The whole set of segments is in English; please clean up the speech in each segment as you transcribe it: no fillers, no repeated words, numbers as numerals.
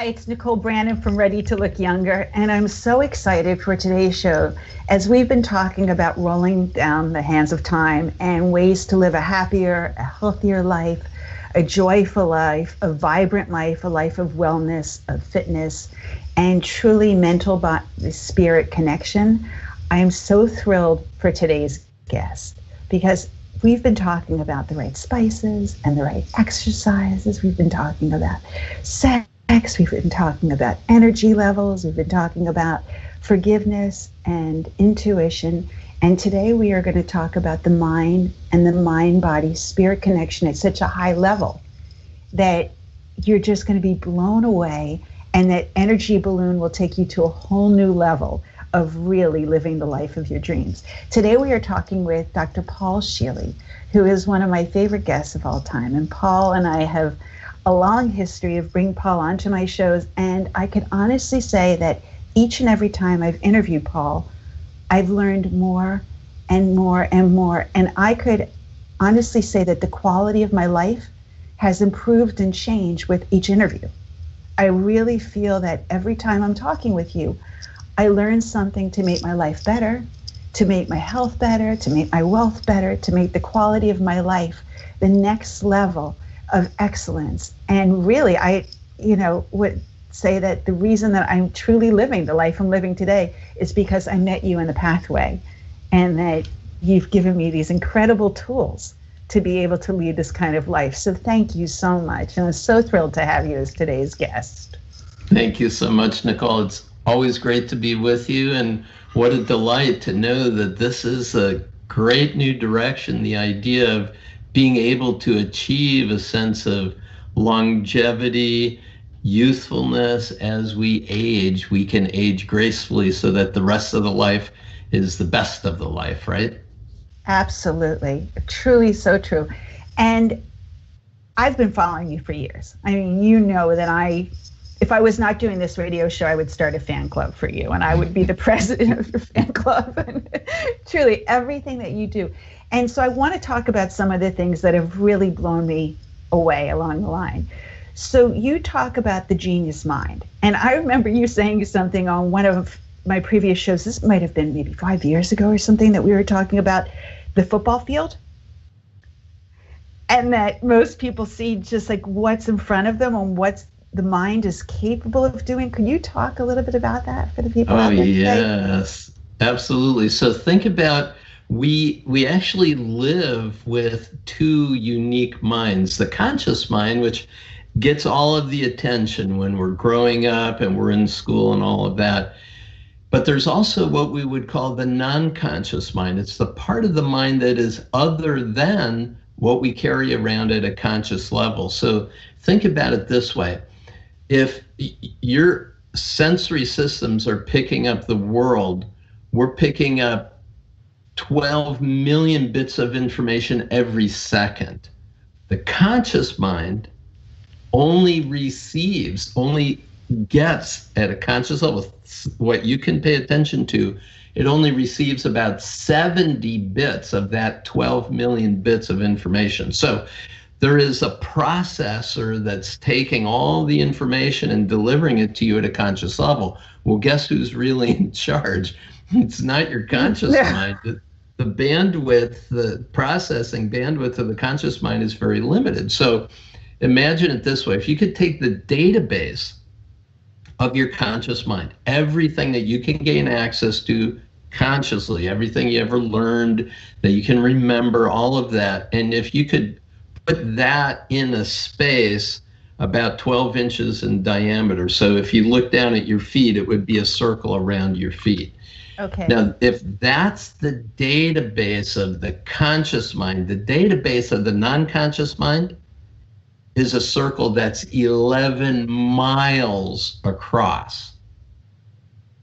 Hi, it's Nicole Brandon from Ready to Look Younger, and I'm so excited for today's show as we've been talking about rolling down the hands of time and ways to live a happier, a healthier life, a joyful life, a vibrant life, a life of wellness, of fitness, and truly mental body spirit connection. I am so thrilled for today's guest because we've been talking about the right spices and the right exercises. We've been talking about sex. We've been talking about energy levels. We've been talking about forgiveness and intuition. And today we are going to talk about the mind and the mind-body-spirit connection at such a high level that you're just going to be blown away, and that energy balloon will take you to a whole new level of really living the life of your dreams. Today we are talking with Dr. Paul Scheele, who is one of my favorite guests of all time. And Paul and I have a long history of bringing Paul onto my shows, and I can honestly say that each and every time I've interviewed Paul, I've learned more and more and more, and I could honestly say that the quality of my life has improved and changed with each interview. I really feel that every time I'm talking with you, I learn something to make my life better, to make my health better, to make my wealth better, to make the quality of my life the next level of excellence. And really, I would say that the reason that I'm truly living the life I'm living today is because I met you in the pathway, and that you've given me these incredible tools to be able to lead this kind of life. So thank you so much. And I'm so thrilled to have you as today's guest. Thank you so much, Nicole. It's always great to be with you. And what a delight to know that this is a great new direction, the idea of being able to achieve a sense of longevity, youthfulness. As we age, we can age gracefully so that the rest of the life is the best of the life, right? Absolutely. Truly so true. And I've been following you for years. I mean, you know that if I was not doing this radio show, I would start a fan club for you, and I would be the president of the fan club, and truly everything that you do. And so I want to talk about some of the things that have really blown me away along the line. So you talk about the genius mind. And I remember you saying something on one of my previous shows. This might have been maybe 5 years ago or something, that we were talking about the football field. And that most people see just like what's in front of them and what the mind is capable of doing. Could you talk a little bit about that for the people out there? Yes, absolutely. So think about, we actually live with two unique minds. The conscious mind, which gets all of the attention when we're growing up and we're in school and all of that. But there's also what we would call the non-conscious mind. It's the part of the mind that is other than what we carry around at a conscious level. So think about it this way. If your sensory systems are picking up the world, we're picking up 12 million bits of information every second. The conscious mind only gets at a conscious level, what you can pay attention to, it only receives about 70 bits of that 12 million bits of information. So there is a processor that's taking all the information and delivering it to you at a conscious level. Well, guess who's really in charge? It's not your conscious mind. The bandwidth, the processing bandwidth of the conscious mind is very limited. So imagine it this way. If you could take the database of your conscious mind, everything that you can gain access to consciously, everything you ever learned, that you can remember, all of that, and if you could put that in a space about 12 inches in diameter. So if you look down at your feet, it would be a circle around your feet. Okay. Now, if that's the database of the conscious mind, the database of the non-conscious mind is a circle that's 11 miles across.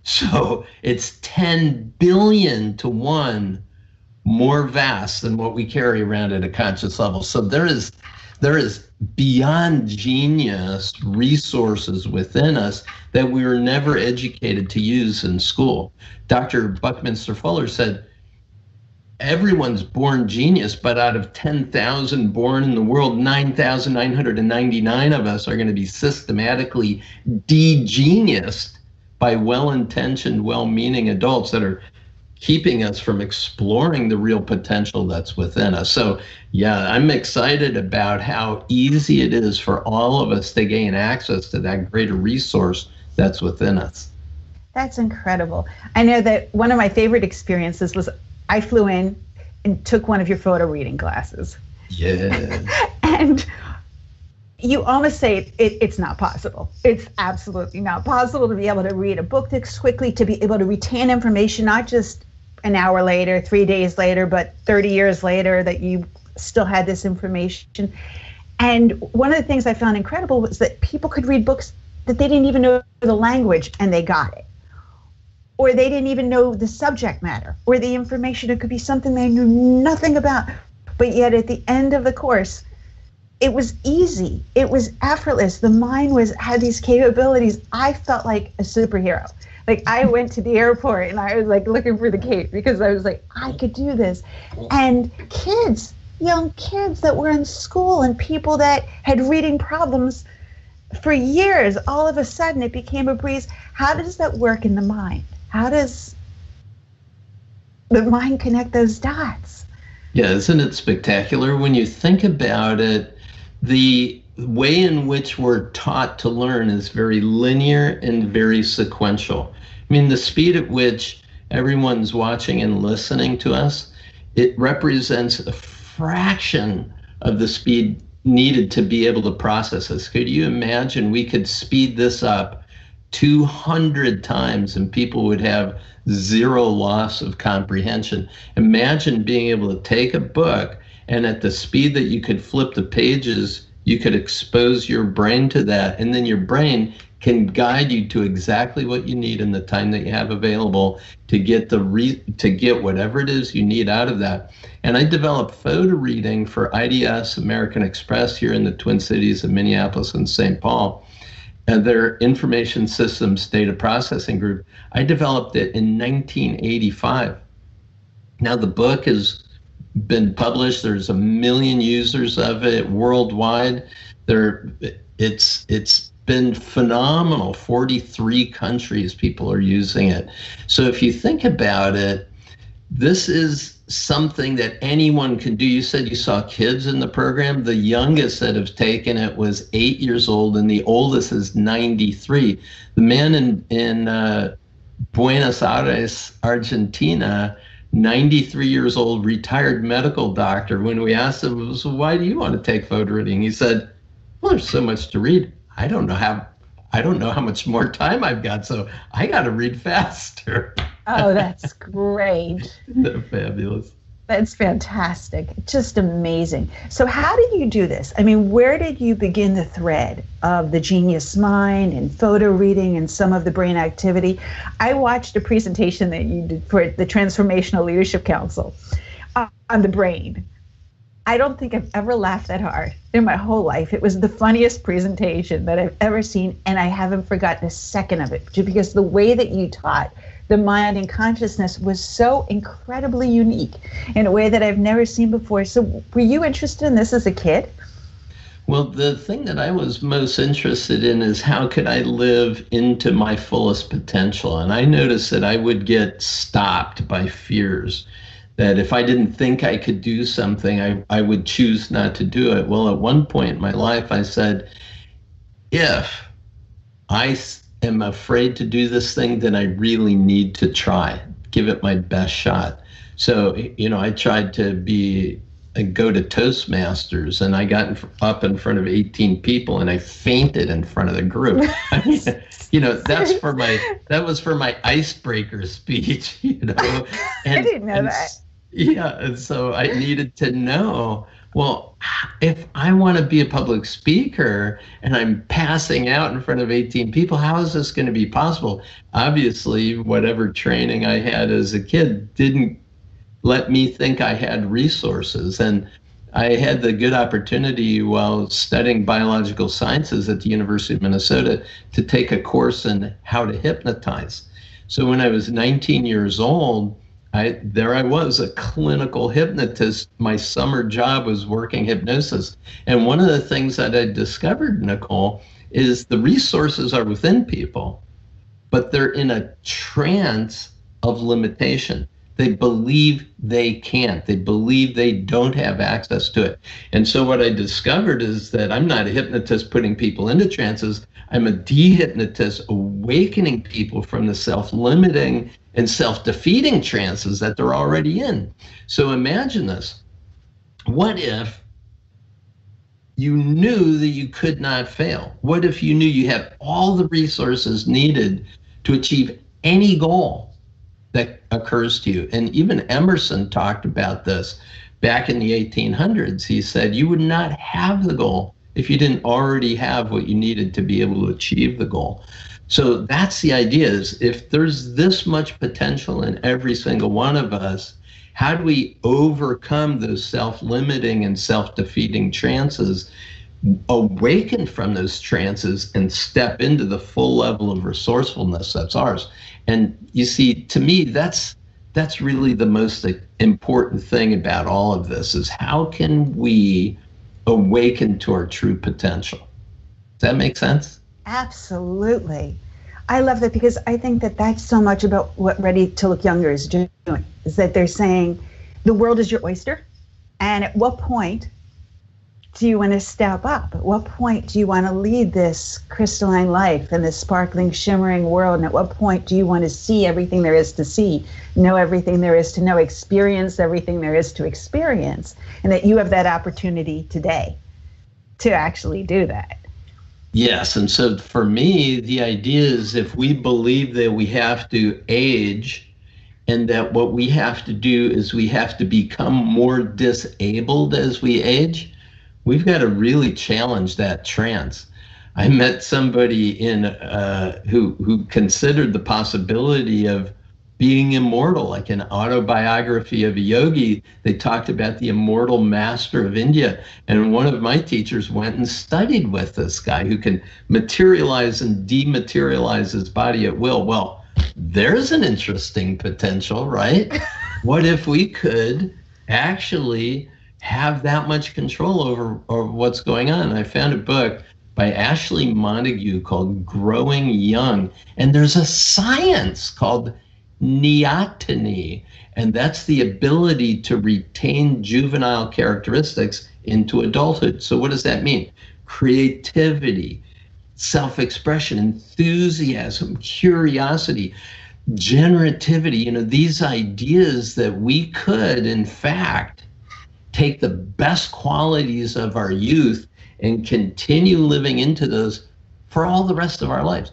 So it's 10 billion to 1 more vast than what we carry around at a conscious level. So there is beyond genius resources within us that we were never educated to use in school. Dr. Buckminster Fuller said, everyone's born genius, but out of 10,000 born in the world, 9,999 of us are going to be systematically de-geniused by well-intentioned, well-meaning adults that are keeping us from exploring the real potential that's within us. So yeah, I'm excited about how easy it is for all of us to gain access to that greater resource that's within us. That's incredible. I know that one of my favorite experiences was I flew in and took one of your photo reading classes. Yeah. And you almost say it's not possible. It's absolutely not possible to be able to read a book this quickly, to be able to retain information, not just an hour later, 3 days later, but 30 years later, that you still had this information. And one of the things I found incredible was that people could read books that they didn't even know the language and they got it. Or they didn't even know the subject matter or the information. It could be something they knew nothing about. But yet at the end of the course, it was easy. It was effortless. The mind had these capabilities. I felt like a superhero. Like I went to the airport and I was like looking for the cape because I was like, I could do this. And kids, young kids that were in school and people that had reading problems for years, all of a sudden it became a breeze. How does that work in the mind? How does the mind connect those dots? Yeah, isn't it spectacular? When you think about it, the way in which we're taught to learn is very linear and very sequential. I mean, the speed at which everyone's watching and listening to us, it represents a fraction of the speed needed to be able to process this. Could you imagine we could speed this up 200 times and people would have zero loss of comprehension? Imagine being able to take a book and at the speed that you could flip the pages, you could expose your brain to that, and then your brain can guide you to exactly what you need in the time that you have available to get to get whatever it is you need out of that. And I developed photo reading for IDS, American Express, here in the Twin Cities of Minneapolis and St. Paul, and their information systems data processing group. I developed it in 1985. Now the book has been published. There's 1 million users of it worldwide. It's been phenomenal. 43 countries people are using it. So if you think about it, this is something that anyone can do. You said you saw kids in the program. The youngest that have taken it was 8 years old, and the oldest is 93. The man in Buenos Aires, Argentina, 93 years old, retired medical doctor. When we asked him, so why do you want to take photo reading? He said, well, there's so much to read. I don't know how much more time I've got, so I got to read faster. Oh, that's great. They're fabulous. That's fantastic. Just amazing. So how did you do this? I mean, where did you begin the thread of the genius mind and photo reading and some of the brain activity? I watched a presentation that you did for the Transformational Leadership Council on the brain. I don't think I've ever laughed that hard in my whole life. It was the funniest presentation that I've ever seen, and I haven't forgotten a second of it, because the way that you taught the mind and consciousness was so incredibly unique in a way that I've never seen before. So were you interested in this as a kid? Well, the thing that I was most interested in is how could I live into my fullest potential? And I noticed that I would get stopped by fears, that if I didn't think I could do something, I would choose not to do it. Well, at one point in my life, I said, if I am afraid to do this thing, then I really need to try, give it my best shot. So, I tried to go to Toastmasters, and I got up in front of 18 people and I fainted in front of the group. That was for my icebreaker speech, And, I didn't know that. Yeah, and so I needed to know, well, if I want to be a public speaker and I'm passing out in front of 18 people, how is this going to be possible? Obviously, whatever training I had as a kid didn't let me think I had resources. And I had the good opportunity while studying biological sciences at the University of Minnesota to take a course in how to hypnotize. So when I was 19 years old, There I was, a clinical hypnotist. My summer job was working hypnosis. And one of the things that I discovered, Nicole, is the resources are within people, but they're in a trance of limitation. They believe they can't. They believe they don't have access to it. And so what I discovered is that I'm not a hypnotist putting people into trances. I'm a de-hypnotist awakening people from the self-limiting and self-defeating trances that they're already in. So imagine this. What if you knew that you could not fail? What if you knew you had all the resources needed to achieve any goal that occurs to you? And even Emerson talked about this back in the 1800s. He said you would not have the goal if you didn't already have what you needed to be able to achieve the goal. So that's the idea, is if there's this much potential in every single one of us, how do we overcome those self-limiting and self-defeating trances, awaken from those trances, and step into the full level of resourcefulness that's ours? And you see, to me, that's really the most important thing about all of this, is how can we awaken to our true potential? Does that make sense? Absolutely. I love that, because I think that that's so much about what Ready to Look Younger is doing, is that they're saying the world is your oyster. And at what point do you want to step up? At what point do you want to lead this crystalline life and this sparkling, shimmering world? And at what point do you want to see everything there is to see, know everything there is to know, experience everything there is to experience? And that you have that opportunity today to actually do that. Yes, and so for me, the idea is if we believe that we have to age, and that what we have to do is we have to become more disabled as we age, we've got to really challenge that trance. I met somebody who considered the possibility of being immortal, like an autobiography of a yogi. They talked about the immortal master of India. And one of my teachers went and studied with this guy who can materialize and dematerialize his body at will. Well, there's an interesting potential, right? What if we could actually have that much control over what's going on? I found a book by Ashley Montague called Growing Young. And there's a science called neoteny, and that's the ability to retain juvenile characteristics into adulthood. So what does that mean? Creativity, self-expression, enthusiasm, curiosity, generativity, these ideas that we could, in fact, take the best qualities of our youth and continue living into those for all the rest of our lives.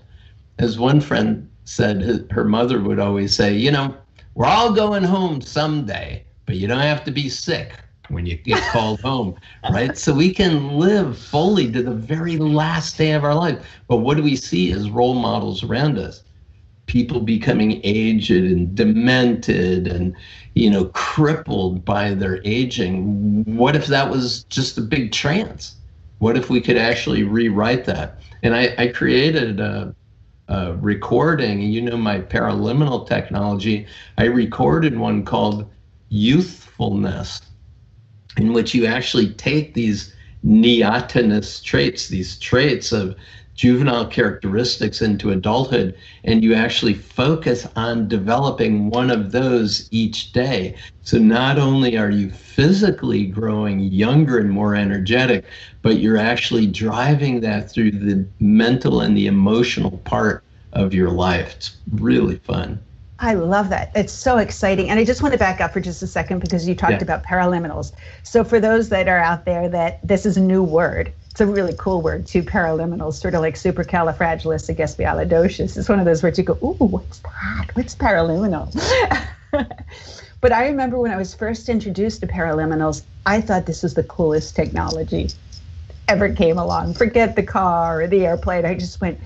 As one friend said, her mother would always say, we're all going home someday, but you don't have to be sick when you get called home, right? So we can live fully to the very last day of our life. But what do we see as role models around us? People becoming aged and demented and, crippled by their aging. What if that was just a big trance? What if we could actually rewrite that? And I created a recording, my paraliminal technology. I recorded one called Youthfulness, in which you actually take these neotenous traits, these traits of juvenile characteristics into adulthood, and you actually focus on developing one of those each day. So not only are you physically growing younger and more energetic, but you're actually driving that through the mental and the emotional part of your life. It's really fun. I love that. It's so exciting. And I just want to back up for just a second, because you talked about paraliminals. So for those that are out there, that this is a new word. It's a really cool word too, paraliminals, sort of like supercalifragilisticexpialidocious. It's one of those words you go, ooh, what's that? What's paraliminals? But I remember when I was first introduced to paraliminals, I thought this was the coolest technology ever came along. Forget the car or the airplane. I just went,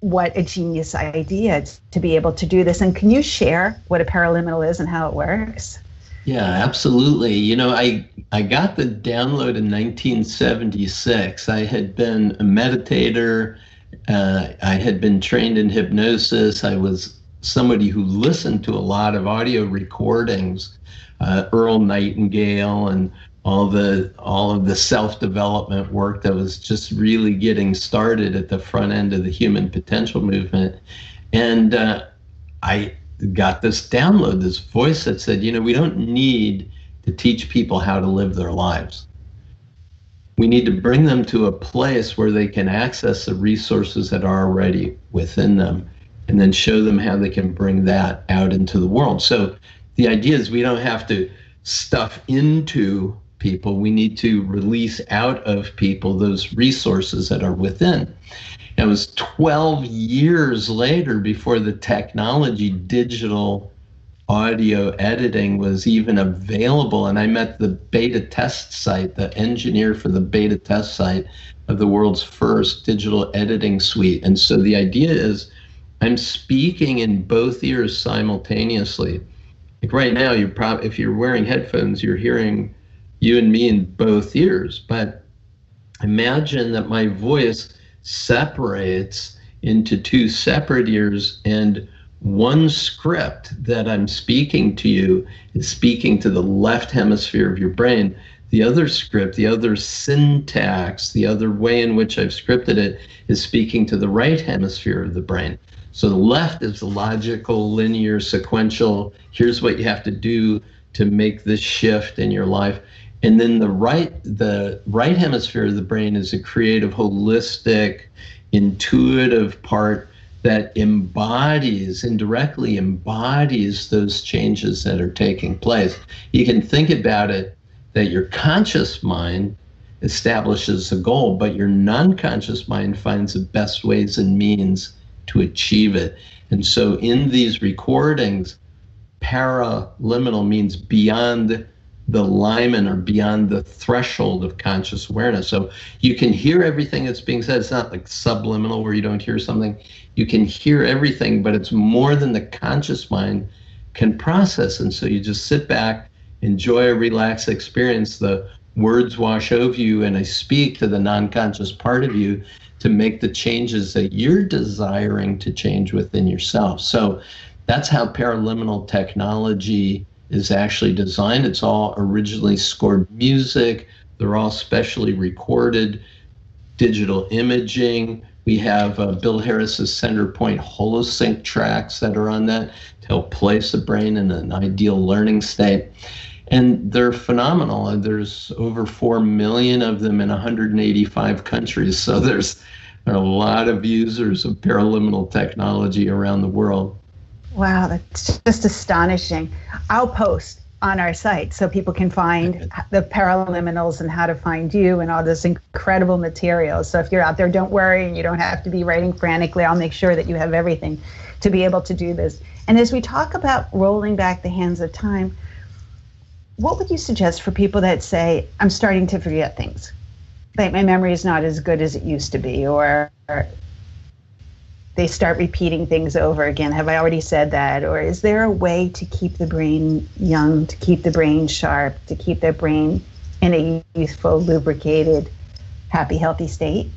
what a genius idea to be able to do this. And can you share what a paraliminal is and how it works? Yeah, absolutely. I got the download in 1976. I had been a meditator. I had been trained in hypnosis. I was somebody who listened to a lot of audio recordings, Earl Nightingale and all of the self-development work that was just really getting started at the front end of the human potential movement. And I got this download, this voice that said, we don't need to teach people how to live their lives. We need to bring them to a place where they can access the resources that are already within them, and then show them how they can bring that out into the world. So the idea is we don't have to stuff into people. We need to release out of people those resources that are within. It was 12 years later before the technology, digital audio editing, was even available. And I met the beta test site, the engineer for the beta test site of the world's first digital editing suite. And so the idea is I'm speaking in both ears simultaneously. Like right now, if you're wearing headphones, you're hearing you and me in both ears. But imagine that my voice separates into two separate ears, and one script that I'm speaking to you is speaking to the left hemisphere of your brain. The other script, the other syntax, the other way in which I've scripted it is speaking to the right hemisphere of the brain. So the left is the logical, linear, sequential, here's what you have to do to make this shift in your life. And then the right hemisphere of the brain is a creative, holistic, intuitive part that indirectly embodies those changes that are taking place. You can think about it that your conscious mind establishes a goal, but your non-conscious mind finds the best ways and means to achieve it. And so in these recordings, paraliminal means beyond the limen or beyond the threshold of conscious awareness. So you can hear everything that's being said. It's not like subliminal where you don't hear something. You can hear everything, but it's more than the conscious mind can process. And so you just sit back, enjoy a relaxed experience. The words wash over you, and I speak to the non-conscious part of you to make the changes that you're desiring to change within yourself. So that's how paraliminal technology is actually designed. It's all originally scored music. They're all specially recorded, digital imaging. We have Bill Harris's Center Point Holosync tracks that are on that to help place the brain in an ideal learning state. And they're phenomenal. And there's over 4 million of them in 185 countries. So there are a lot of users of paraliminal technology around the world. Wow, that's just astonishing. I'll post on our site so people can find the paraliminals and how to find you and all this incredible material. So if you're out there, don't worry, and you don't have to be writing frantically. I'll make sure that you have everything to be able to do this. And as we talk about rolling back the hands of time, what would you suggest for people that say, I'm starting to forget things? Like my memory is not as good as it used to be, or they start repeating things over again. Have I already said that? Or is there a way to keep the brain young, to keep the brain sharp, to keep their brain in a youthful, lubricated, happy, healthy state?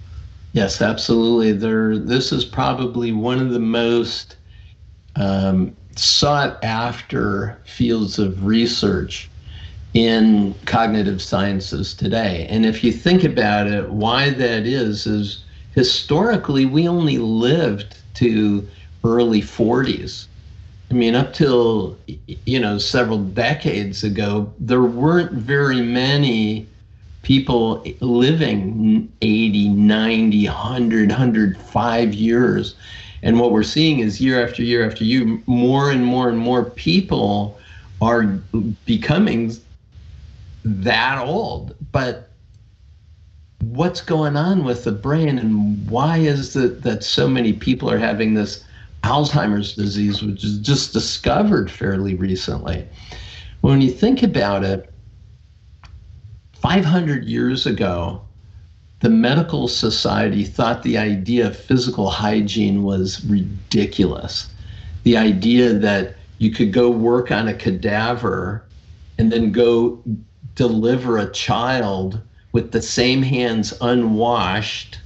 Yes, absolutely. This is probably one of the most sought after fields of research in cognitive sciences today. And if you think about it, why that is historically, we only lived to early 40s. I mean, up till, several decades ago, there weren't very many people living 80, 90, 100, 105 years. And what we're seeing is year after year after year, more and more and more people are becoming that old. But what's going on with the brain, and why is it that so many people are having this Alzheimer's disease, which is just discovered fairly recently? When you think about it, 500 years ago, the medical society thought the idea of physical hygiene was ridiculous. The idea that you could go work on a cadaver and then go deliver a child with the same hands unwashed,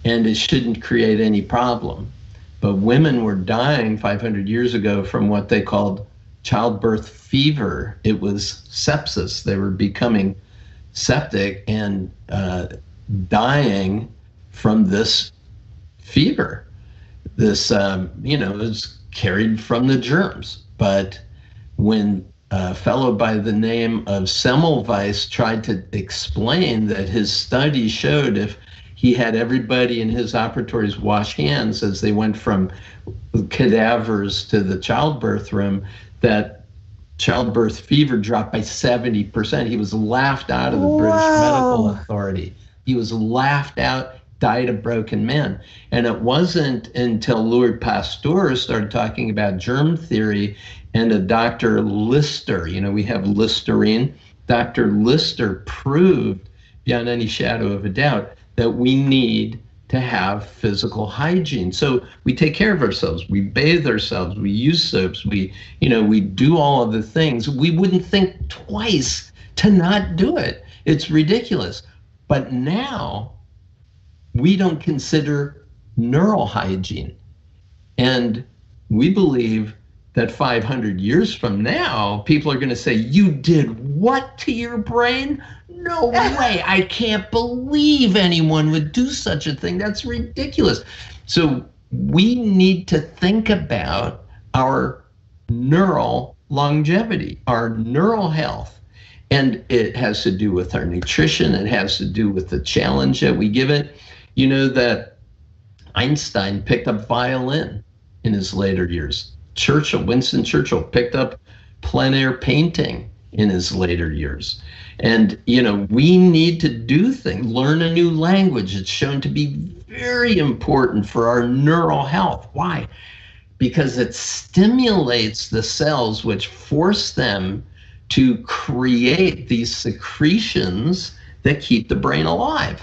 and it shouldn't create any problem. but women were dying 500 years ago from what they called childbirth fever. It was sepsis. They were becoming septic and dying from this fever. This, is carried from the germs. But when a fellow by the name of Semmelweis tried to explain that his study showed if he had everybody in his operatories wash hands as they went from cadavers to the childbirth room, that childbirth fever dropped by 70%. He was laughed out of the British Medical Authority. He was laughed out, died a broken man. And it wasn't until Louis Pasteur started talking about germ theory and a Dr. Lister, we have Listerine. Dr. Lister proved beyond any shadow of a doubt that we need to have physical hygiene. So we take care of ourselves, we bathe ourselves, we use soaps, we do all of the things. We wouldn't think twice to not do it. It's ridiculous. But now we don't consider neural hygiene. And we believe that 500 years from now, people are going to say, you did what to your brain? No way. I can't believe anyone would do such a thing. That's ridiculous. So we need to think about our neural longevity, our neural health. And it has to do with our nutrition. It has to do with the challenge that we give it. You know that Einstein picked up violin in his later years. Winston Churchill picked up plein air painting in his later years. And, we need to do things, learn a new language. It's shown to be very important for our neural health. Why? Because it stimulates the cells which force them to create these secretions that keep the brain alive.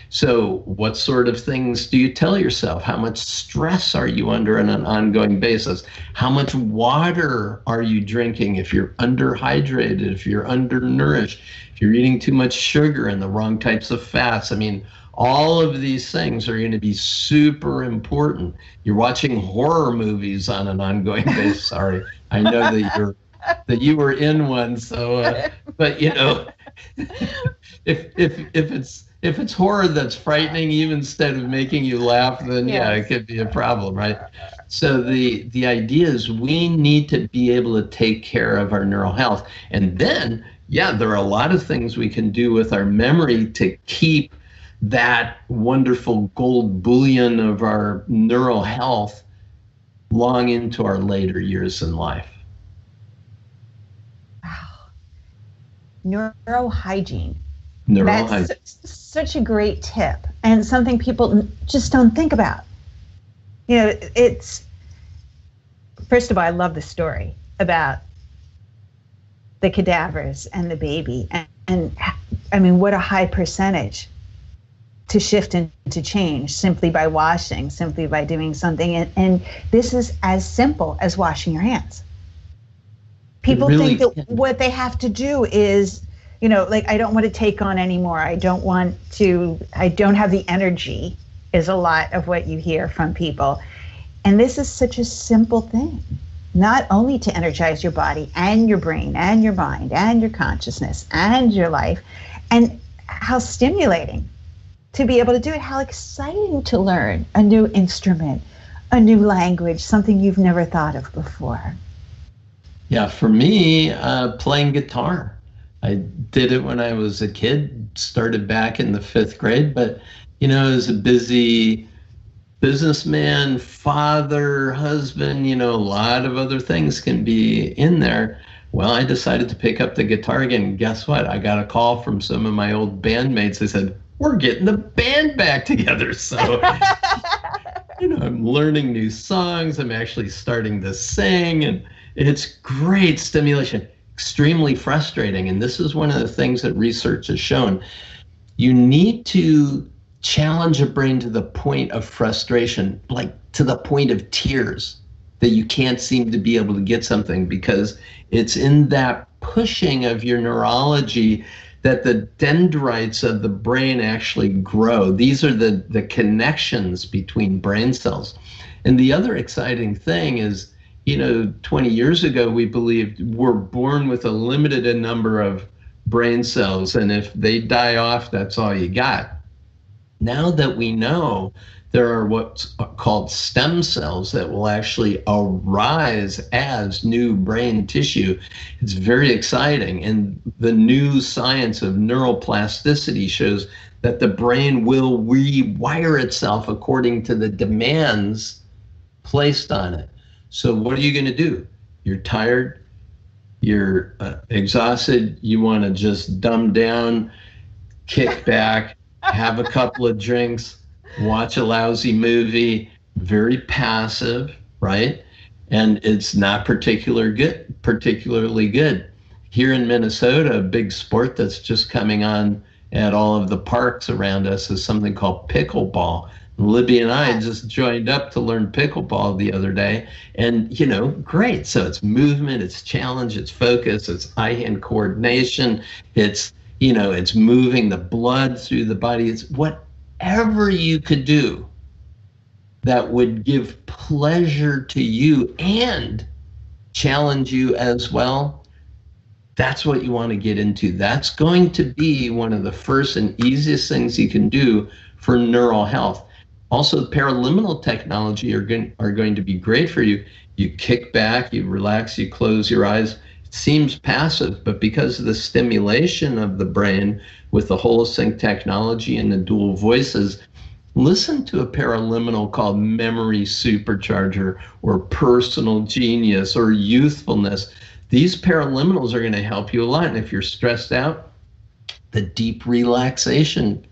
So what sort of things do you tell yourself? How much stress are you under on an ongoing basis? How much water are you drinking if you're underhydrated, if you're undernourished, if you're eating too much sugar and the wrong types of fats? I mean, all of these things are going to be super important. You're watching horror movies on an ongoing basis. Sorry, I know that you were in one. So, but if it's horror that's frightening you instead of making you laugh, then it could be a problem, right? So the idea is we need to be able to take care of our neural health. And then, there are a lot of things we can do with our memory to keep that wonderful gold bullion of our neural health long into our later years in life. Wow. Neurohygiene. That's such a great tip and something people just don't think about. It's, first of all, I love the story about the cadavers and the baby. And I mean, what a high percentage to shift into change simply by washing, simply by doing something. And this is as simple as washing your hands. People think that what they have to do is, I don't want to take on anymore. I don't have the energy, is a lot of what you hear from people. And this is such a simple thing, not only to energize your body and your brain and your mind and your consciousness and your life, and how stimulating to be able to do it, how exciting to learn a new instrument, a new language, something you've never thought of before. Yeah, for me, playing guitar. I did it when I was a kid, started back in the 5th grade, but, as a busy businessman, father, husband, a lot of other things can be in there. Well, I decided to pick up the guitar again. And guess what? I got a call from some of my old bandmates. They said, we're getting the band back together. So, I'm learning new songs. I'm actually starting to sing, and it's great stimulation. Extremely frustrating. And this is one of the things that research has shown. You need to challenge a brain to the point of frustration, like to the point of tears, that you can't seem to be able to get something, because it's in that pushing of your neurology that the dendrites of the brain actually grow. These are the connections between brain cells. And the other exciting thing is, 20 years ago, we believed we're born with a limited number of brain cells, and if they die off, that's all you got. Now that we know there are what's called stem cells that will actually arise as new brain tissue, it's very exciting. And the new science of neuroplasticity shows that the brain will rewire itself according to the demands placed on it. So what are you going to do? You're tired, you're exhausted, you want to just dumb down, kick back, have a couple of drinks, watch a lousy movie, very passive, right? And it's not particularly good. Here in Minnesota, a big sport that's just coming on at all of the parks around us is something called pickleball. Libby and I just joined up to learn pickleball the other day, and great. So it's movement, it's challenge, it's focus, it's eye-hand coordination, it's moving the blood through the body. It's whatever you could do that would give pleasure to you and challenge you as well. That's what you want to get into. That's going to be one of the first and easiest things you can do for neural health. Also, paraliminal technology are going to be great for you. You kick back, you relax, you close your eyes. It seems passive, but because of the stimulation of the brain with the holosync technology and the dual voices, listen to a paraliminal called Memory Supercharger or Personal Genius or Youthfulness. These paraliminals are going to help you a lot. And if you're stressed out, the deep relaxation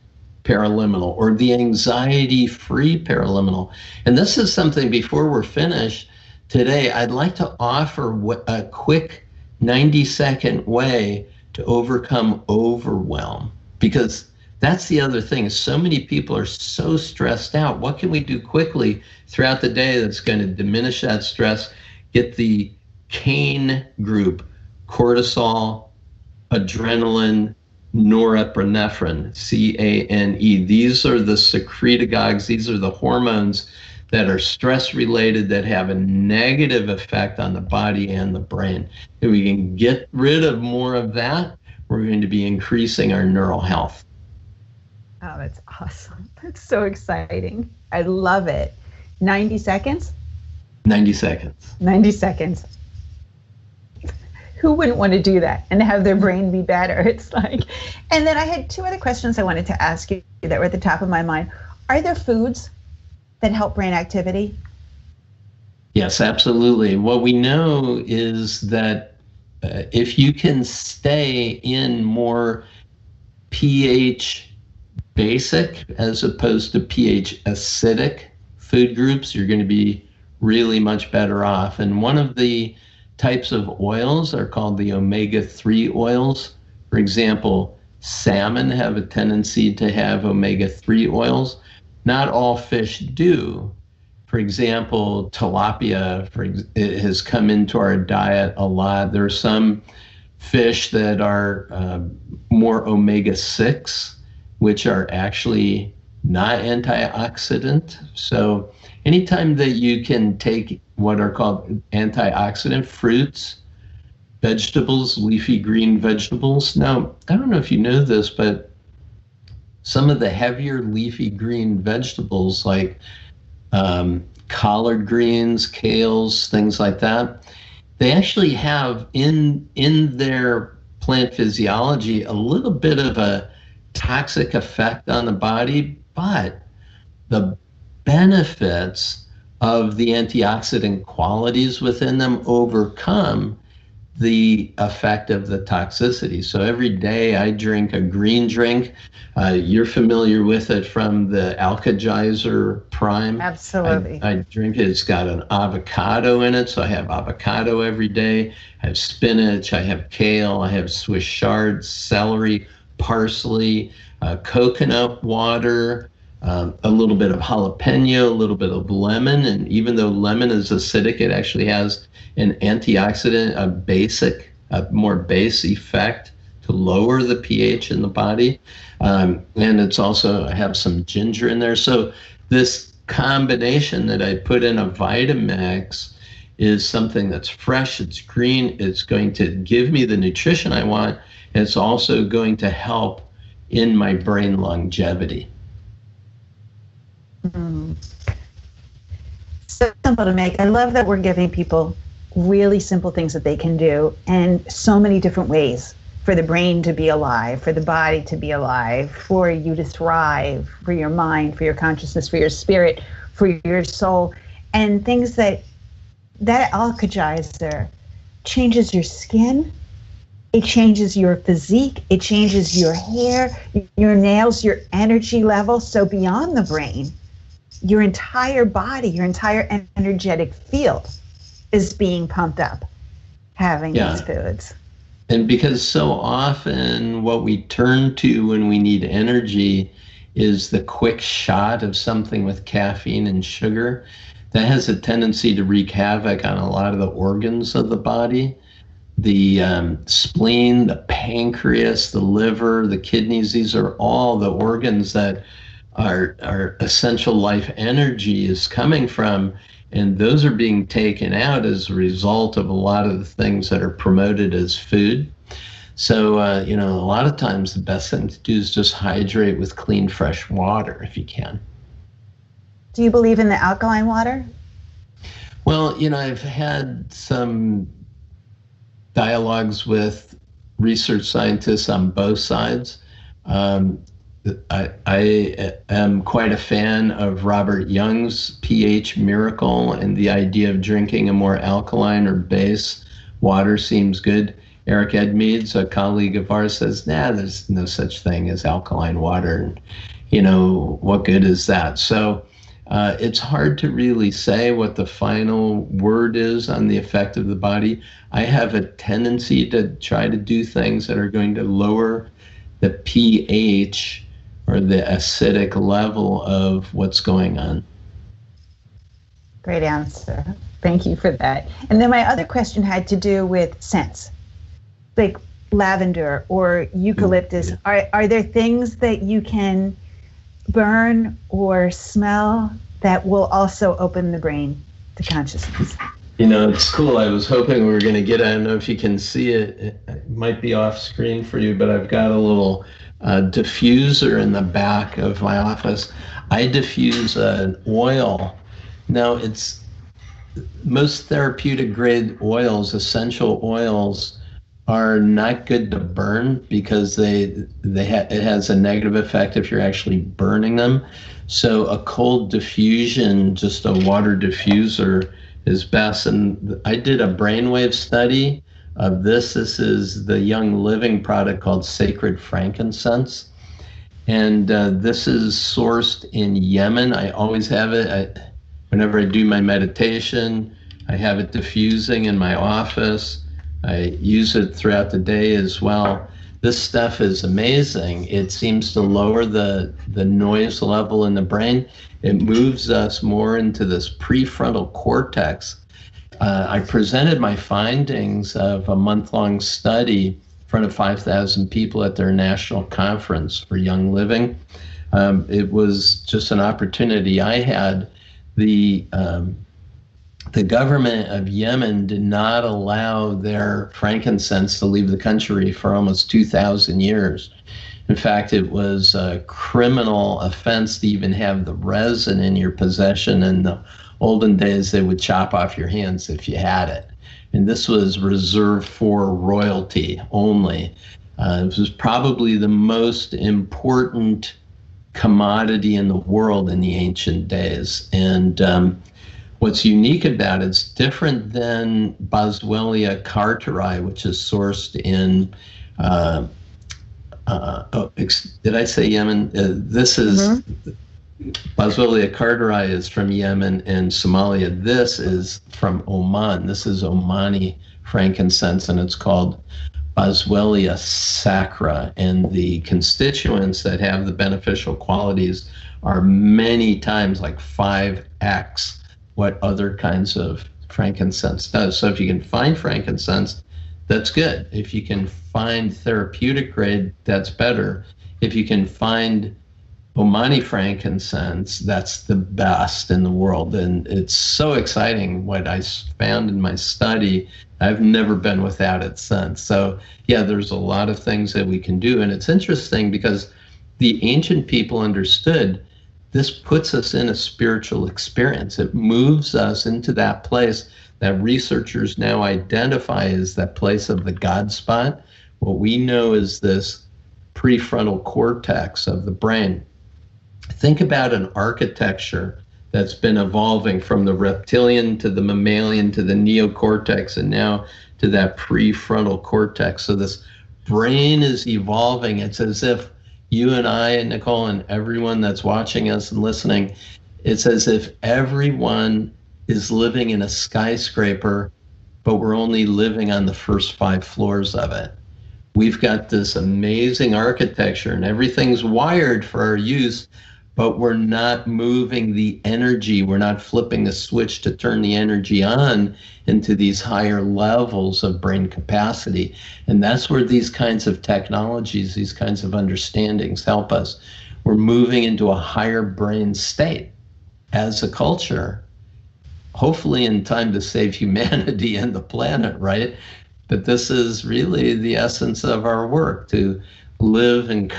paraliminal or the anxiety-free paraliminal. And this is something, before we're finished today, I'd like to offer a quick 90-second way to overcome overwhelm, because that's the other thing. So many people are so stressed out. What can we do quickly throughout the day that's going to diminish that stress? Get the CANE group: cortisol, adrenaline, norepinephrine, CANE. These are the secretagogues. These are the hormones that are stress related, that have a negative effect on the body and the brain. If we can get rid of more of that, we're going to be increasing our neural health. Oh, that's awesome. That's so exciting. I love it. 90 seconds? 90 seconds. 90 seconds. Who wouldn't want to do that and have their brain be better? It's like, and then I had two other questions I wanted to ask you that were at the top of my mind. Are there foods that help brain activity? Yes, absolutely. What we know is that if you can stay in more pH basic as opposed to pH acidic food groups, you're going to be really much better off. And one of the types of oils are called the omega-3 oils. For example, salmon have a tendency to have omega-3 oils. Not all fish do. For example, tilapia has come into our diet a lot. There are some fish that are more omega-6, which are actually not antioxidant. So anytime that you can take what are called antioxidant fruits, vegetables, leafy green vegetables. Now, I don't know if you know this, but some of the heavier leafy green vegetables like collard greens, kales, things like that, they actually have in their plant physiology a little bit of a toxic effect on the body, but the benefits of the antioxidant qualities within them overcome the effect of the toxicity. So every day I drink a green drink. You're familiar with it from the Alka-Geyser Prime. Absolutely. I drink it. It's got an avocado in it, so I have avocado every day. I have spinach, I have kale, I have Swiss chard, celery, parsley, coconut water, a little bit of jalapeno, a little bit of lemon. And even though lemon is acidic, it actually has an antioxidant, a more base effect to lower the pH in the body. And it's also, I have some ginger in there. So this combination that I put in a Vitamix is something that's fresh, it's green, it's going to give me the nutrition I want, and it's also going to help in my brain longevity. So simple to make. I love that we're giving people really simple things that they can do, and so many different ways for the brain to be alive, for the body to be alive, for you to thrive, for your mind, for your consciousness, for your spirit, for your soul, and things that Alkagizer changes your skin, it changes your physique, it changes your hair, your nails, your energy level. So beyond the brain, your entire body, your entire energetic field is being pumped up having these foods. And because so often what we turn to when we need energy is the quick shot of something with caffeine and sugar, that has a tendency to wreak havoc on a lot of the organs of the body. The spleen, the pancreas, the liver, the kidneys, these are all the organs that our essential life energy is coming from, and those are being taken out as a result of a lot of the things that are promoted as food. So, a lot of times the best thing to do is just hydrate with clean, fresh water if you can. Do you believe in the alkaline water? Well, I've had some dialogues with research scientists on both sides. I am quite a fan of Robert Young's pH miracle, and the idea of drinking a more alkaline or base water seems good. Eric Edmeades, a colleague of ours, says, there's no such thing as alkaline water. And, what good is that? So it's hard to really say what the final word is on the effect of the body. I have a tendency to try to do things that are going to lower the pH or the acidic level of what's going on. Great answer. Thank you for that. And then my other question had to do with scents, like lavender or eucalyptus. Are there things that you can burn or smell that will also open the brain to consciousness? It's cool. I was hoping we were going to get, I don't know if you can see it. It might be off screen for you, but I've got a little diffuser in the back of my office. I diffuse an oil. Now, it's most therapeutic grade oils, essential oils, are not good to burn because it has a negative effect if you're actually burning them. So a cold diffusion, just a water diffuser, is best. And I did a brainwave study of this. This is the Young Living product called Sacred Frankincense. And this is sourced in Yemen. I always have it. Whenever I do my meditation, I have it diffusing in my office. I use it throughout the day as well. This stuff is amazing. It seems to lower the noise level in the brain. It moves us more into this prefrontal cortex. I presented my findings of a month-long study in front of 5,000 people at their national conference for Young Living. It was just an opportunity I had. The government of Yemen did not allow their frankincense to leave the country for almost 2,000 years. In fact, it was a criminal offense to even have the resin in your possession. In the olden days, they would chop off your hands if you had it. And this was reserved for royalty only. It was probably the most important commodity in the world in the ancient days. And what's unique about it's different than Boswellia carteri, which is sourced in, did I say Yemen? This is, Boswellia carteri is from Yemen and Somalia. This is from Oman. This is Omani frankincense, and it's called Boswellia sacra. And the constituents that have the beneficial qualities are many times, like 5x, what other kinds of frankincense does. So if you can find frankincense, that's good. If you can find therapeutic grade, that's better. If you can find Omani frankincense, that's the best in the world. And it's so exciting what I found in my study. I've never been without it since. So yeah, there's a lot of things that we can do. And it's interesting because the ancient people understood this puts us in a spiritual experience. It moves us into that place that researchers now identify as that place of the God spot. What we know is this prefrontal cortex of the brain. Think about an architecture that's been evolving from the reptilian to the mammalian to the neocortex and now to that prefrontal cortex. So this brain is evolving. It's as if you and I and Nicole and everyone that's watching us and listening, it's as if everyone is living in a skyscraper, but we're only living on the first 5 floors of it. We've got this amazing architecture and everything's wired for our use, but we're not moving the energy. We're not flipping the switch to turn the energy on into these higher levels of brain capacity. And that's where these kinds of technologies, these kinds of understandings help us. We're moving into a higher brain state as a culture, hopefully in time to save humanity and the planet, right? But this is really the essence of our work, to live and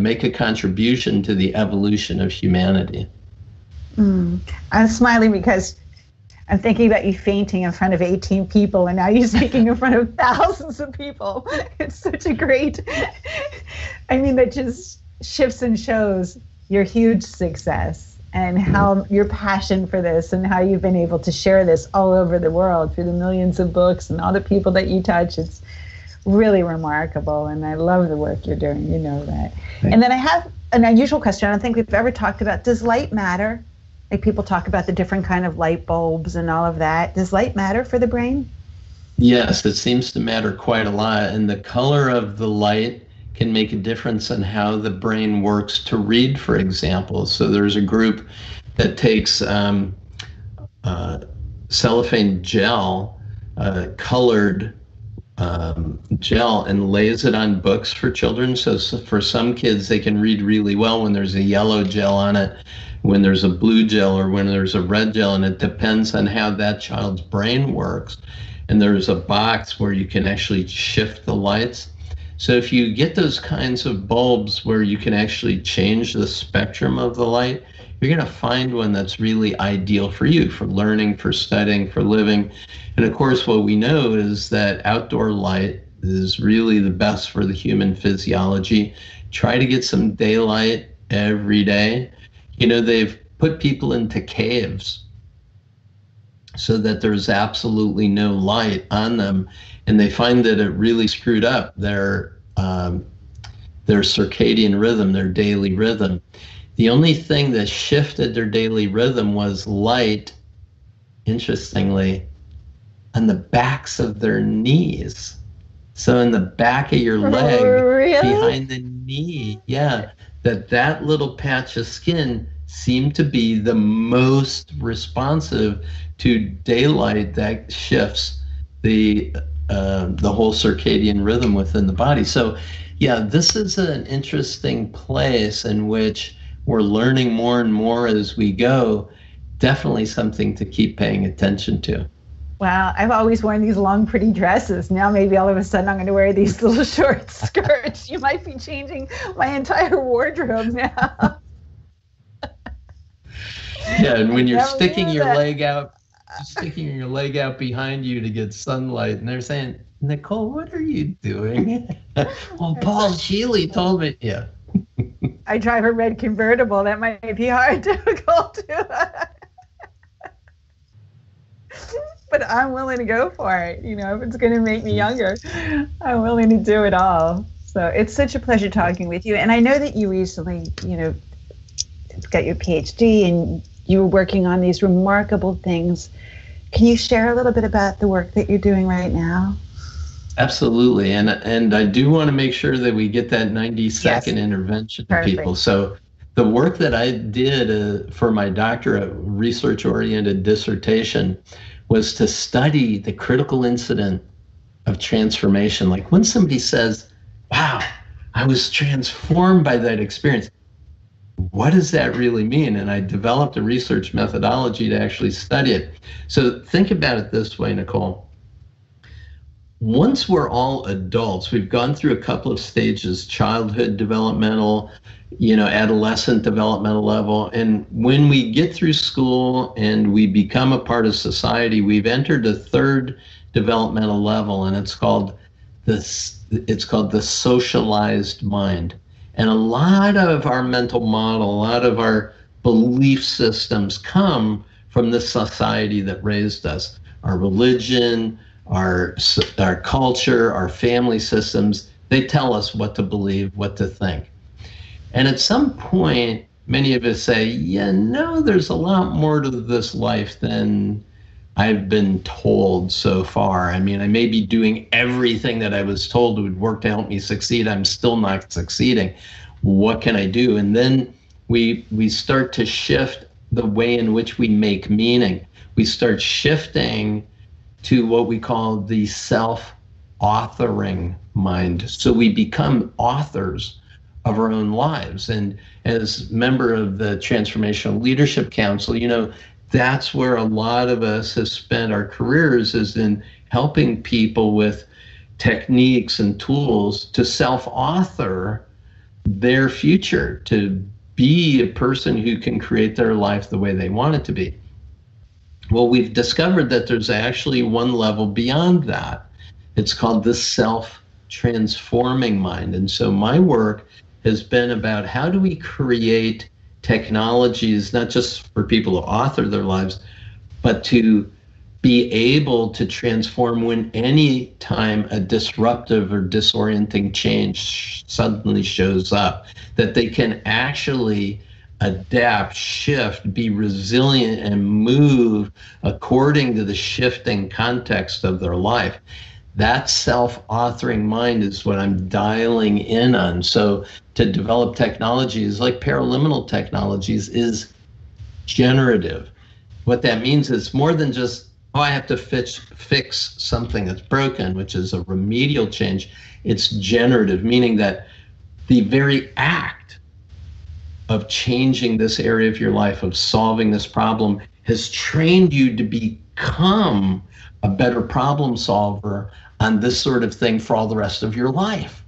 make a contribution to the evolution of humanity. I'm smiling because I'm thinking about you fainting in front of 18 people and now you're speaking in front of thousands of people. It's such a great, that just shifts and shows your huge success and how your passion for this and how you've been able to share this all over the world through the millions of books and all the people that you touch. It's really remarkable, and I love the work you're doing. You know that. Thanks. And then I have an unusual question. I don't think we've ever talked about, does light matter? Like people talk about the different kind of light bulbs and all of that. Does light matter for the brain? Yes, it seems to matter quite a lot. And the color of the light can make a difference in how the brain works to read, for example. So there's a group that takes cellophane gel, colored gel, and lays it on books for children. So for some kids, they can read really well when there's a yellow gel on it, when there's a blue gel, or when there's a red gel, and it depends on how that child's brain works. And there's a box where you can actually shift the lights. So if you get those kinds of bulbs where you can actually change the spectrum of the light, you're going to find one that's really ideal for you, for learning, for studying, for living. And of course, what we know is that outdoor light is really the best for the human physiology. Try to get some daylight every day. They've put people into caves so that there's absolutely no light on them. And they find that it really screwed up their circadian rhythm, their daily rhythm. The only thing that shifted their daily rhythm was light, interestingly, on the backs of their knees. So in the back of your leg, really? Behind the knee, yeah, that little patch of skin seemed to be the most responsive to daylight that shifts the whole circadian rhythm within the body. So yeah, this is an interesting place in which we're learning more and more as we go. Definitely something to keep paying attention to. Wow, I've always worn these long, pretty dresses. Now maybe all of a sudden I'm going to wear these little short skirts. You might be changing my entire wardrobe now. Yeah, and when you're sticking your leg out behind you to get sunlight, and they're saying, Nicole, what are you doing? Well, Paul Scheele told me. Yeah. I drive a red convertible. That might be difficult to. But I'm willing to go for it. If it's going to make me younger, I'm willing to do it all. So it's such a pleasure talking with you. And I know that you recently, got your PhD and you were working on these remarkable things. Can you share a little bit about the work that you're doing right now? Absolutely. And I do want to make sure that we get that 90-second intervention to people. So the work that I did for my doctorate research-oriented dissertation was to study the critical incident of transformation. Like when somebody says, wow, I was transformed by that experience. what does that really mean? And I developed a research methodology to actually study it. So think about it this way, Nicole. Once we're all adults, we've gone through a couple of stages: childhood developmental, adolescent developmental level. And when we get through school and we become a part of society, we've entered a third developmental level, and it's called the socialized mind. And a lot of our mental model, a lot of our belief systems come from the society that raised us. Our religion, our culture, our family systems, they tell us what to believe, what to think. And at some point, many of us say, there's a lot more to this life than I've been told so far. I mean, I may be doing everything that I was told would work to help me succeed. I'm still not succeeding. What can I do? And then we start to shift the way in which we make meaning. We start shifting to what we call the self-authoring mind. So we become authors of our own lives. And as member of the Transformational Leadership Council, that's where a lot of us have spent our careers, is in helping people with techniques and tools to self-author their future, to be a person who can create their life the way they want it to be. Well, we've discovered that there's actually one level beyond that. It's called the self-transforming mind. And so my work has been about how do we create technologies, not just for people to author their lives, but to be able to transform when any time a disruptive or disorienting change suddenly shows up, that they can actually adapt, shift, be resilient, and move according to the shifting context of their life. That self-authoring mind is what I'm dialing in on. So to develop technologies like paraliminal technologies is generative. What that means is more than just, I have to fix something that's broken, which is a remedial change. It's generative, meaning that the very act of changing this area of your life, of solving this problem, has trained you to become a better problem solver on this sort of thing for all the rest of your life.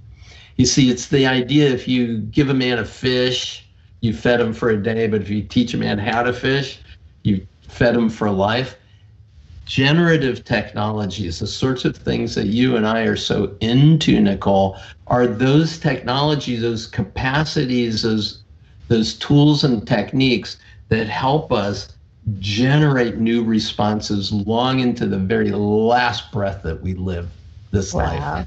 You see, it's the idea, if you give a man a fish, you fed him for a day, but if you teach a man how to fish, you fed him for life. Generative technologies, the sorts of things that you and I are so into, Nicole, are those technologies, those capacities, those tools and techniques that help us generate new responses long into the very last breath that we live this life.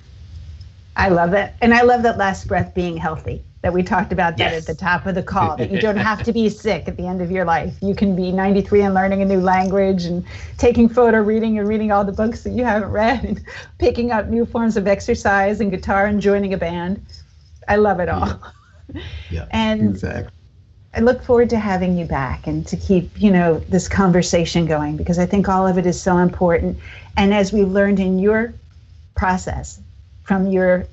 I love it. And I love that last breath being healthy, that we talked about that at the top of the call, that you don't have to be sick at the end of your life. You can be 93 and learning a new language and taking photo reading and reading all the books that you haven't read and picking up new forms of exercise and guitar and joining a band. I love it all. Yeah, and exactly. I look forward to having you back and to keep, this conversation going, because I think all of it is so important. And as we've learned in your process, from your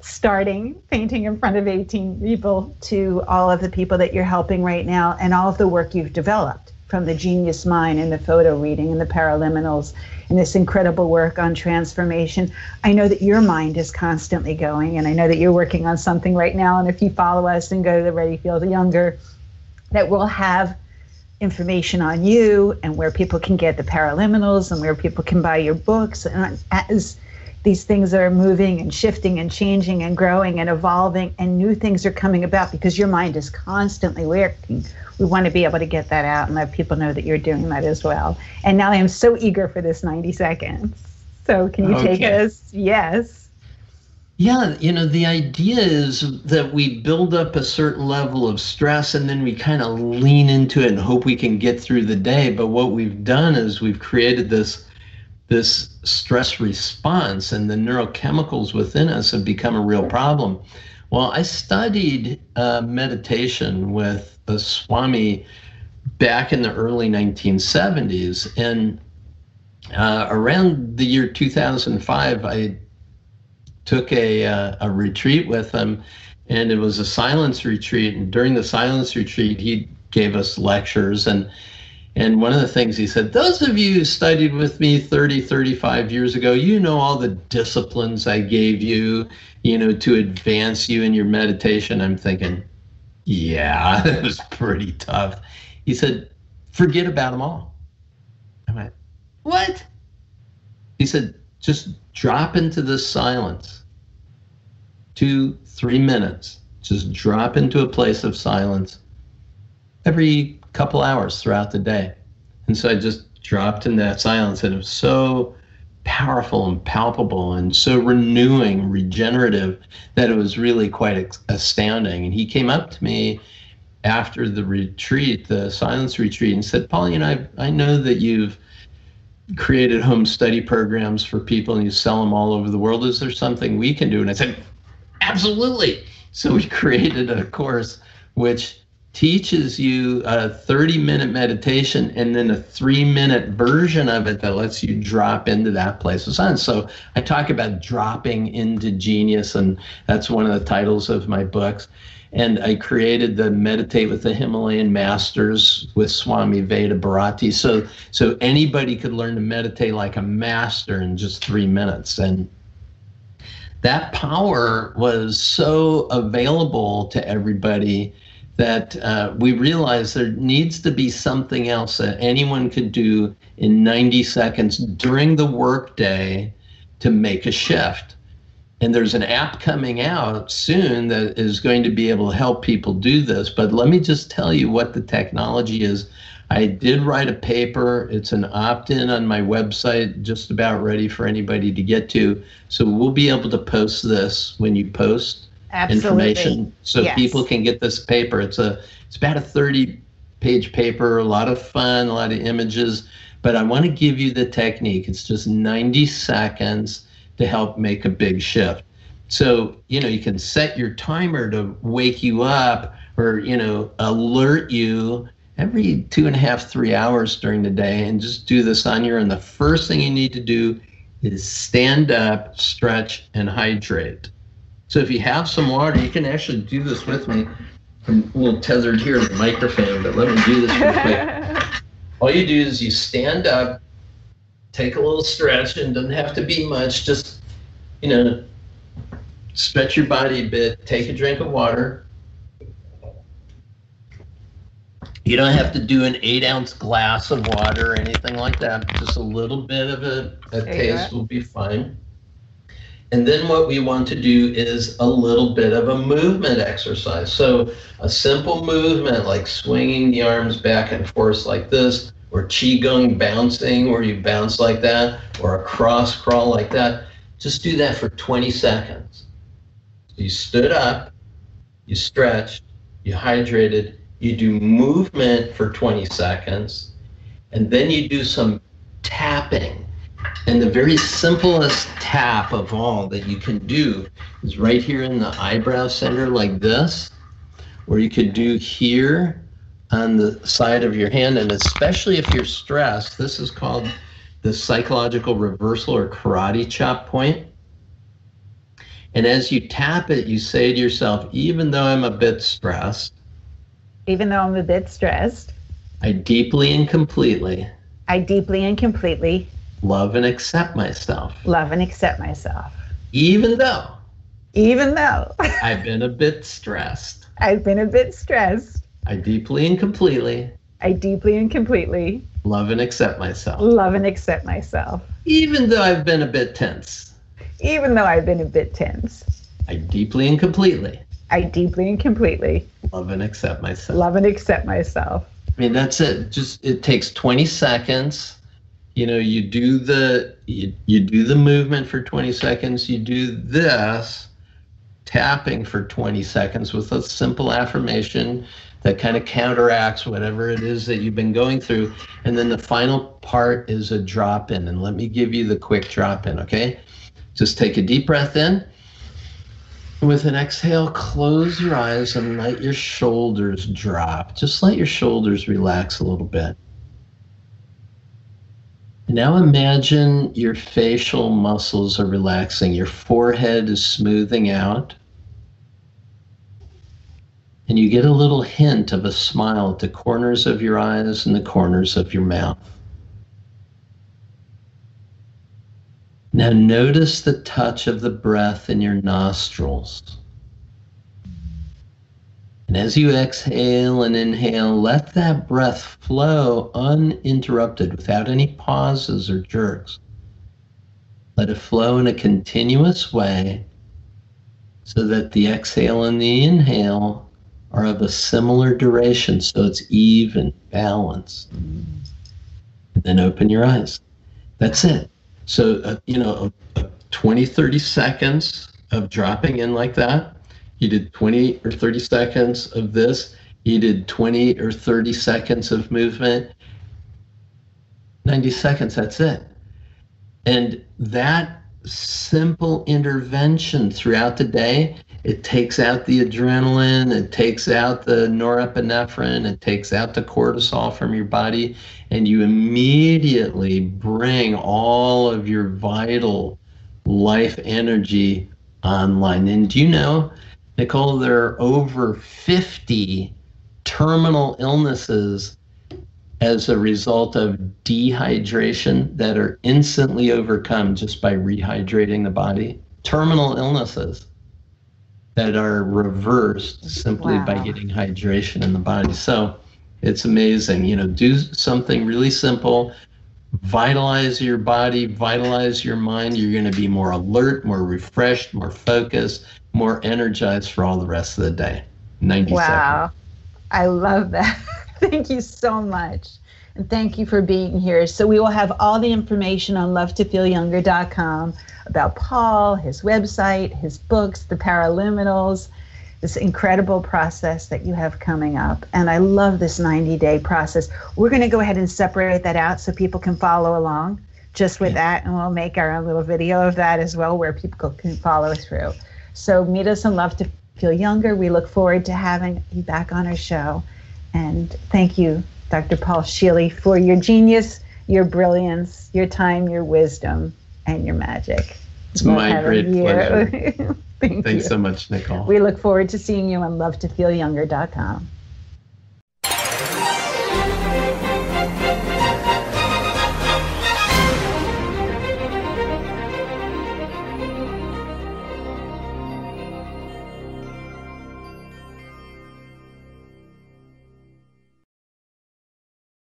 starting painting in front of 18 people to all of the people that you're helping right now, and all of the work you've developed, from the genius mind and the photo reading and the paraliminals and this incredible work on transformation. I know that your mind is constantly going, and I know that you're working on something right now. And if you follow us and go to the Ready Feel Younger, that we'll have information on you and where people can get the paraliminals and where people can buy your books. And as these things are moving and shifting and changing and growing and evolving, and new things are coming about because your mind is constantly working, we want to be able to get that out and let people know that you're doing that as well. And now I am so eager for this 90 seconds. So can you take us? Yes. Yeah, the idea is that we build up a certain level of stress and then we kind of lean into it and hope we can get through the day. But what we've done is we've created this stress response, and the neurochemicals within us have become a real problem. Well, I studied meditation with a Swami back in the early 1970s, and around the year 2005, I took a retreat with him, And it was a silence retreat. And during the silence retreat, he gave us lectures. And one of the things he said, those of you who studied with me 30, 35 years ago, you know all the disciplines I gave you, to advance you in your meditation. I'm thinking, yeah, it was pretty tough. He said, forget about them all. I went, what? He said, just drop into this silence. 2-3 minutes. Just drop into a place of silence every couple hours throughout the day. And so I just dropped in that silence, and it was so powerful and palpable and so renewing, regenerative, that it was really quite astounding. And he came up to me after the retreat, the silence retreat, and said, Paul, I know that you've created home study programs for people and you sell them all over the world. Is there something we can do? And I said, absolutely. So we created a course which teaches you a 30-minute meditation and then a 3-minute version of it that lets you drop into that place of silence. So I talk about dropping into genius, and that's one of the titles of my books. And I created the Meditate with the Himalayan Masters with Swami Veda Bharati. So anybody could learn to meditate like a master in just 3 minutes. And that power was so available to everybody that we realized there needs to be something else that anyone could do in 90 seconds during the workday to make a shift. And there's an app coming out soon that is going to be able to help people do this. But let me just tell you what the technology is. I did write a paper. It's an opt-in on my website, just about ready for anybody to get to. So we'll be able to post this when you post information, so yes, people can get this paper. It's about a 30-page paper, a lot of fun, a lot of images, but I want to give you the technique. It's just 90 seconds to help make a big shift. So, you can set your timer to wake you up or, alert you every 2.5, 3 hours during the day, and just do this on your own. The first thing you need to do is stand up, stretch, and hydrate. So if you have some water, you can actually do this with me. I'm a little tethered here to the microphone, but let me do this real quick. All you do is you stand up, take a little stretch, and it doesn't have to be much. Just, stretch your body a bit, take a drink of water. You don't have to do an 8-ounce glass of water or anything like that. Just a little bit of a taste will be fine. And then what we want to do is a little bit of a movement exercise. So a simple movement like swinging the arms back and forth like this, or qigong bouncing where you bounce like that, or a cross crawl like that. Just do that for 20 seconds. You stood up, you stretched, you hydrated, you do movement for 20 seconds, and then you do some tapping. And the very simplest tap of all that you can do is right here in the eyebrow center like this, or you could do here on the side of your hand. And especially if you're stressed, this is called the psychological reversal or karate chop point. And as you tap it, you say to yourself, even though I'm a bit stressed, I deeply and completely love and accept myself. Even though I've been a bit stressed. I deeply and completely love and accept myself. Even though I've been a bit tense. I deeply and completely love and accept myself. I mean, that's it. It takes 20 seconds. You do the movement for 20 seconds. You do this tapping for 20 seconds with a simple affirmation that kind of counteracts whatever it is that you've been going through. And then the final part is a drop in. And let me give you the quick drop in, okay? Just take a deep breath in. With an exhale, close your eyes and let your shoulders drop. Just let your shoulders relax a little bit. Now imagine your facial muscles are relaxing. Your forehead is smoothing out. And you get a little hint of a smile at the corners of your eyes and the corners of your mouth. Now notice the touch of the breath in your nostrils. And as you exhale and inhale, let that breath flow uninterrupted without any pauses or jerks. Let it flow in a continuous way so that the exhale and the inhale are of a similar duration, so it's even, balanced. And then open your eyes. That's it. So, 20, 30 seconds of dropping in like that. You did 20 or 30 seconds of this. You did 20 or 30 seconds of movement. 90 seconds, that's it. And that simple intervention throughout the day, it takes out the adrenaline, it takes out the norepinephrine, it takes out the cortisol from your body, and you immediately bring all of your vital life energy online. And do you know, Nicole, there are over 50 terminal illnesses as a result of dehydration that are instantly overcome just by rehydrating the body. Terminal illnesses that are reversed simply by getting hydration in the body. So it's amazing. Do something really simple, vitalize your body, vitalize your mind. You're going to be more alert, more refreshed, more focused, more energized for all the rest of the day. 90 seconds. Wow. I love that. Thank you so much. And thank you for being here. So we will have all the information on lovetofeelyounger.com about Paul, his website, his books, the Paraliminals, this incredible process that you have coming up. And I love this 90-day process. We're going to go ahead and separate that out so people can follow along just with that. And we'll make our own little video of that as well where people can follow through. So meet us on Love to Feel Younger. We look forward to having you back on our show. And thank you, Dr. Paul Scheele, for your genius, your brilliance, your time, your wisdom, and your magic. It's my great pleasure. Thanks so much, Nicole. We look forward to seeing you on lovetofeelyounger.com.